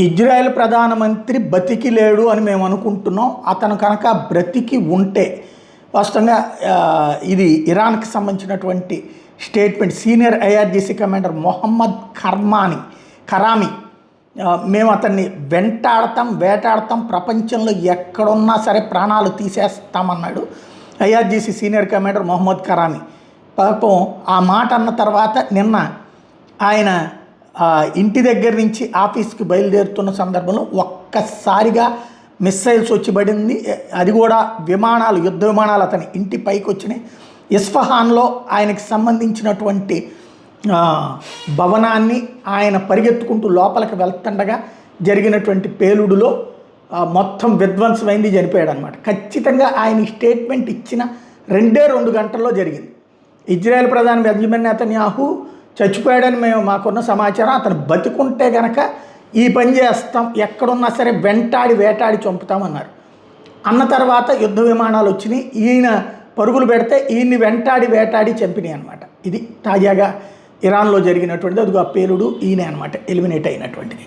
Israel ప్రధానమంత్రి బతికి లేడు అని మేము అనుకుంటున్నాం. అతను కనుక బ్రతికి ఉంటే వాస్తవంగా ఇది ఇరాన్కి సంబంధించినటువంటి statement. Senior IRGC commander Mohammad Karami మేము అతన్ని వేటాడతాం, ప్రపంచంలో ఎక్కడున్నా సరే ప్రాణాలు తీసేస్తామన్నాడు IRGC senior commander Mohammad Karami. పాపం ఆ మాట అన్న తర్వాత నిన్న ఆయన ఇంటి దగ్గర నుంచి ఆఫీస్కి బయలుదేరుతున్న సందర్భంలో ఒక్కసారిగా మిస్సైల్స్ వచ్చి పడింది. అది కూడా యుద్ధ విమానాలు అతని ఇంటి పైకి వచ్చినాయి. ఇస్ఫహాన్లో ఆయనకి సంబంధించినటువంటి భవనాన్ని ఆయన పరిగెత్తుకుంటూ లోపలికి వెళ్తుండగా జరిగినటువంటి పేలుడులో మొత్తం విధ్వంసమైంది, చనిపోయాడు అనమాట. ఖచ్చితంగా ఆయన స్టేట్మెంట్ ఇచ్చిన 2 గంటల్లో జరిగింది. ఇజ్రాయెల్ ప్రధాని బెంజమిన్ నెతన్యాహు చచ్చిపోయాడని మాకున్న సమాచారం. అతను బతికుంటే గనక ఈ పని చేస్తాం, ఎక్కడున్నా సరే వేటాడి చంపుతామన్నారు. అన్న తర్వాత యుద్ధ విమానాలు వచ్చినాయి, ఈయన పరుగులు పెడితే ఈయన్ని వేటాడి చంపినాయి అనమాట. ఇది తాజాగా ఇరాన్లో జరిగినటువంటిది. అదిగో ఆ పేలుడు ఈయనే అనమాట ఎలిమినేట్ అయినటువంటిది.